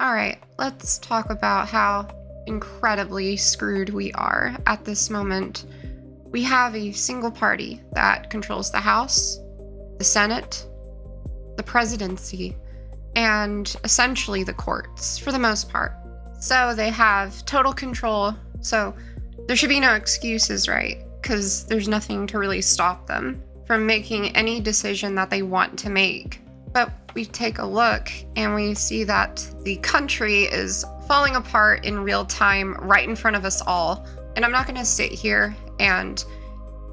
All right, let's talk about how incredibly screwed we are at this moment. We have a single party that controls the House, the Senate, the presidency, and essentially the courts for the most part. So they have total control. So there should be no excuses, right? Because there's nothing to really stop them from making any decision that they want to make. But we take a look and we see that the country is falling apart in real time right in front of us all. And I'm not going to sit here and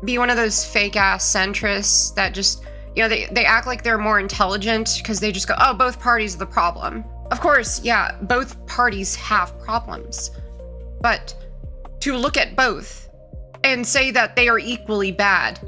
be one of those fake ass centrists that just, they act like they're more intelligent because they just go, oh, both parties are the problem. Of course, yeah, both parties have problems. But to look at both and say that they are equally bad,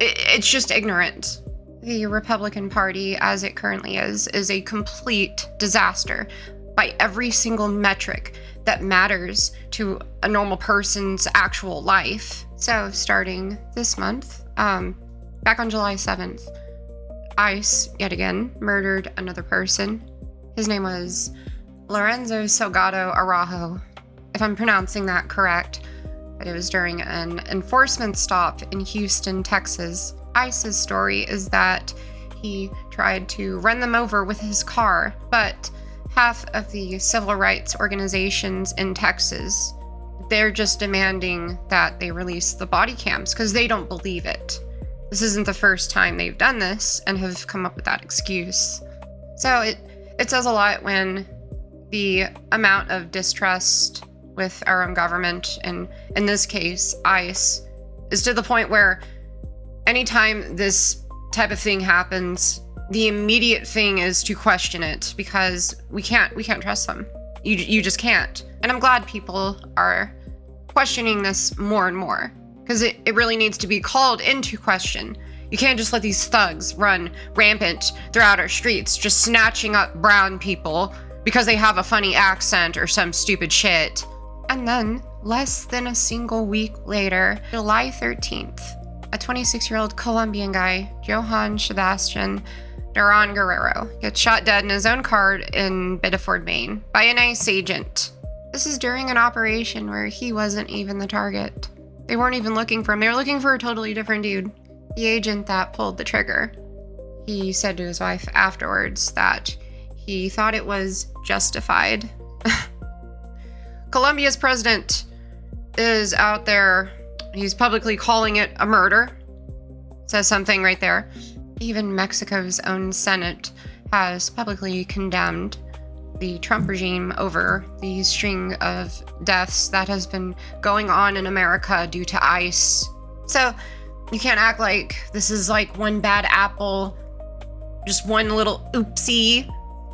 it's just ignorant. The Republican Party, as it currently is a complete disaster by every single metric that matters to a normal person's actual life. So starting this month, back on July 7th, ICE, yet again, murdered another person. His name was Lorenzo Salgado Araujo, if I'm pronouncing that correct. But it was during an enforcement stop in Houston, Texas. ICE's story is that he tried to run them over with his car, but half of the civil rights organizations in Texas, they're just demanding that they release the body cams because they don't believe it. This isn't the first time they've done this and have come up with that excuse. So it says a lot when the amount of distrust with our own government, and in this case, ICE, is to the point where anytime this type of thing happens, the immediate thing is to question it because we can't trust them. You just can't. And I'm glad people are questioning this more and more because it really needs to be called into question. You can't just let these thugs run rampant throughout our streets, just snatching up brown people because they have a funny accent or some stupid shit. And then, less than a single week later, July 13th, a 26-year-old Colombian guy, Johann Sebastian Duran Guerrero, gets shot dead in his own car in Biddeford, Maine, by an ICE agent. This is during an operation where he wasn't even the target. They weren't even looking for him. They were looking for a totally different dude. The agent that pulled the trigger, he said to his wife afterwards that he thought it was justified. Colombia's president is out there. He's publicly calling it a murder. Says something right there. Even Mexico's own Senate has publicly condemned the Trump regime over the string of deaths that has been going on in America due to ICE. So you can't act like this is like one bad apple, just one little oopsie.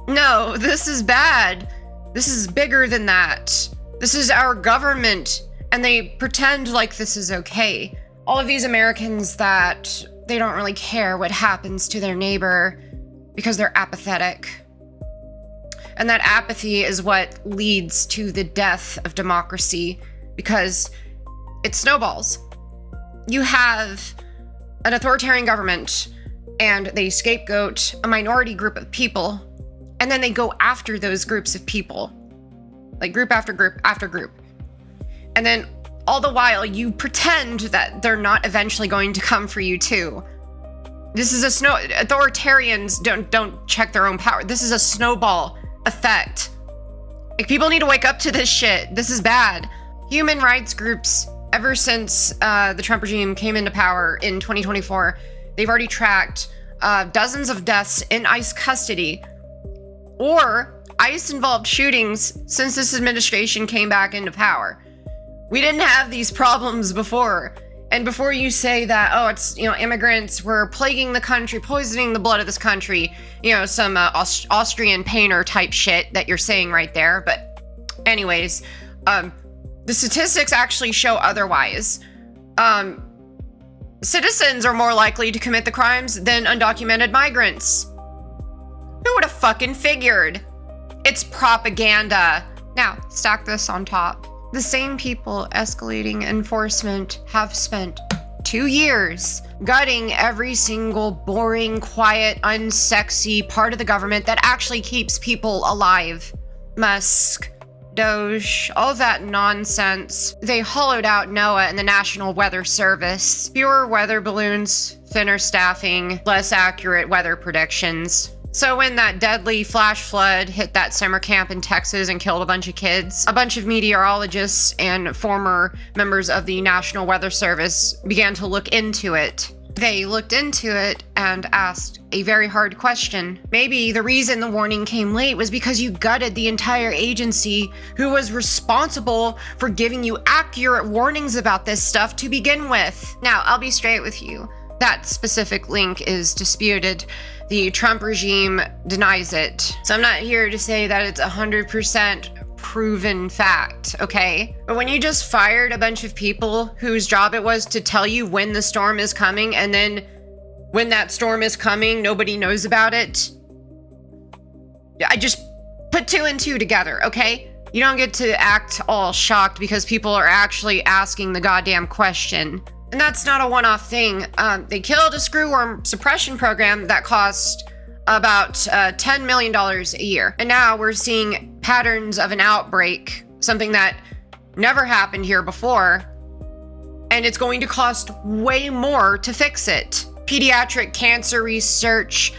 No, this is bad. This is bigger than that. This is our government, and they pretend like this is okay. All of these Americans that they don't really care what happens to their neighbor because they're apathetic. And that apathy is what leads to the death of democracy because it snowballs. You have an authoritarian government and they scapegoat a minority group of people, and then they go after those groups of people, like group after group after group. And then all the while you pretend that they're not eventually going to come for you too. This is authoritarians don't check their own power. This is a snowball effect. Like, people need to wake up to this shit. This is bad. Human rights groups, ever since the Trump regime came into power in 2024, they've already tracked dozens of deaths in ICE custody or ICE-involved shootings since this administration came back into power. We didn't have these problems before. And before you say that, oh, it's, immigrants were plaguing the country, poisoning the blood of this country, some Austrian painter type shit that you're saying right there. But anyways, the statistics actually show otherwise. Citizens are more likely to commit the crimes than undocumented migrants. Who would have fucking figured? It's propaganda. Now, stack this on top. The same people escalating enforcement have spent 2 years gutting every single boring, quiet, unsexy part of the government that actually keeps people alive. Musk, Doge, all that nonsense. They hollowed out NOAA and the National Weather Service. Fewer weather balloons, thinner staffing, less accurate weather predictions. So when that deadly flash flood hit that summer camp in Texas and killed a bunch of kids, a bunch of meteorologists and former members of the National Weather Service began to look into it. They looked into it and asked a very hard question. Maybe the reason the warning came late was because you gutted the entire agency who was responsible for giving you accurate warnings about this stuff to begin with. Now, I'll be straight with you. That specific link is disputed. The Trump regime denies it. So I'm not here to say that it's 100% proven fact, okay? But when you just fired a bunch of people whose job it was to tell you when the storm is coming, and then when that storm is coming, nobody knows about it, I just put 2 and 2 together, okay? You don't get to act all shocked because people are actually asking the goddamn question. And that's not a one-off thing. They killed a screwworm suppression program that cost about $10 million a year. And now we're seeing patterns of an outbreak, something that never happened here before. And it's going to cost way more to fix it. Pediatric cancer research,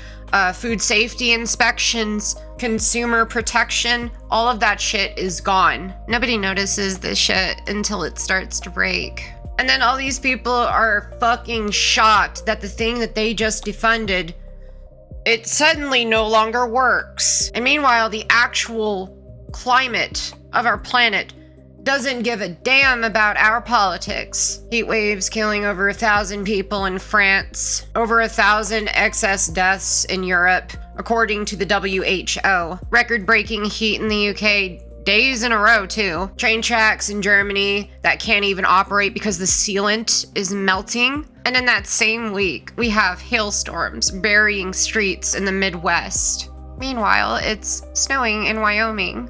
food safety inspections, consumer protection, all of that shit is gone. Nobody notices this shit until it starts to break. And then all these people are fucking shocked that the thing that they just defunded, it suddenly no longer works. And meanwhile, the actual climate of our planet doesn't give a damn about our politics. Heat waves killing over 1,000 people in France, over 1,000 excess deaths in Europe, according to the WHO. Record-breaking heat in the UK, days in a row too. Train tracks in Germany that can't even operate because the sealant is melting. And in that same week, we have hailstorms burying streets in the Midwest. Meanwhile, it's snowing in Wyoming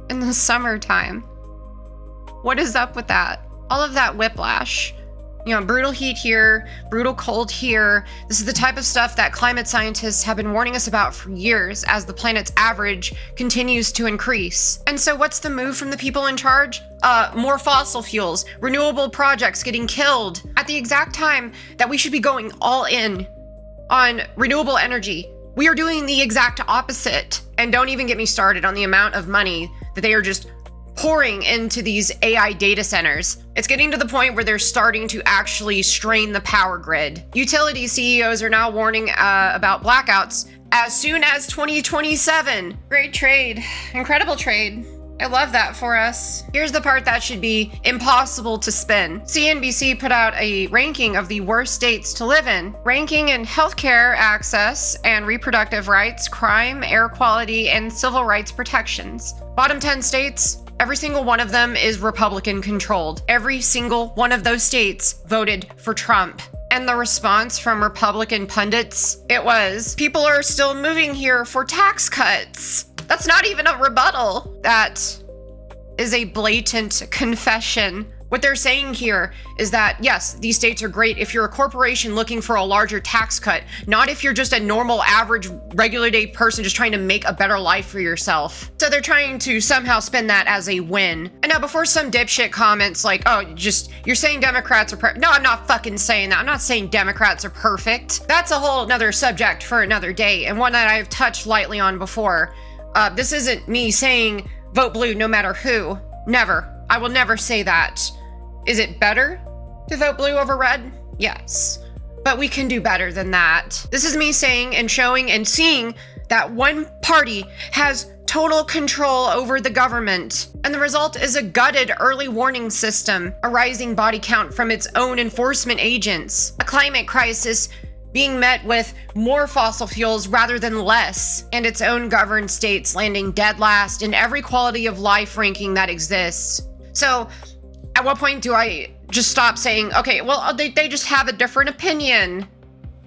in the summertime. What is up with that? All of that whiplash. You know, brutal heat here, brutal cold here. This is the type of stuff that climate scientists have been warning us about for years as the planet's average continues to increase. And so what's the move from the people in charge? More fossil fuels, renewable projects getting killed at the exact time that we should be going all in on renewable energy. We are doing the exact opposite. And don't even get me started on the amount of money that they are just pouring into these AI data centers. It's getting to the point where they're starting to actually strain the power grid. Utility CEOs are now warning about blackouts as soon as 2027. Great trade. Incredible trade. I love that for us. Here's the part that should be impossible to spin. CNBC put out a ranking of the worst states to live in, ranking in healthcare access and reproductive rights, crime, air quality, and civil rights protections. Bottom 10 states, every single one of them is Republican controlled. Every single one of those states voted for Trump. And the response from Republican pundits, it was, people are still moving here for tax cuts. That's not even a rebuttal. That is a blatant confession. What they're saying here is that, yes, these states are great if you're a corporation looking for a larger tax cut, not if you're just a normal, average, regular day person just trying to make a better life for yourself. So they're trying to somehow spin that as a win. And now before some dipshit comments like, oh, you're saying Democrats are no, I'm not fucking saying that. I'm not saying Democrats are perfect. That's a whole nother subject for another day, and one that I've touched lightly on before. This isn't me saying vote blue no matter who. Never. I will never say that. Is it better to vote blue over red? Yes. But we can do better than that. This is me saying and showing and seeing that one party has total control over the government. And the result is a gutted early warning system, a rising body count from its own enforcement agents, a climate crisis being met with more fossil fuels rather than less, and its own governed states landing dead last in every quality of life ranking that exists. So, at what point do I just stop saying, okay, well, they just have a different opinion?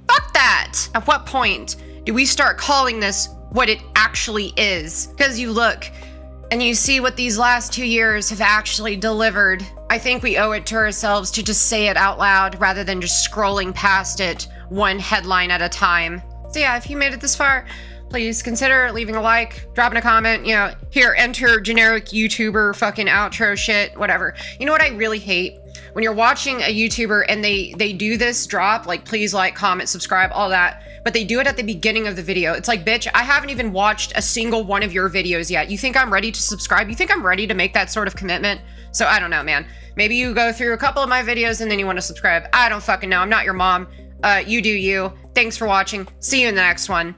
Fuck that! At what point do we start calling this what it actually is? Because you look and you see what these last 2 years have actually delivered. I think we owe it to ourselves to just say it out loud rather than just scrolling past it one headline at a time. So yeah, if you made it this far, please consider leaving a like, dropping a comment, you know, here, enter generic YouTuber fucking outro shit, whatever. You know what I really hate? When you're watching a YouTuber and they do this drop, like, please like, comment, subscribe, all that, but they do it at the beginning of the video. It's like, bitch, I haven't even watched a single one of your videos yet. You think I'm ready to subscribe? You think I'm ready to make that sort of commitment? So I don't know, man. Maybe you go through a couple of my videos and then you want to subscribe. I don't fucking know. I'm not your mom. You do you. Thanks for watching. See you in the next one.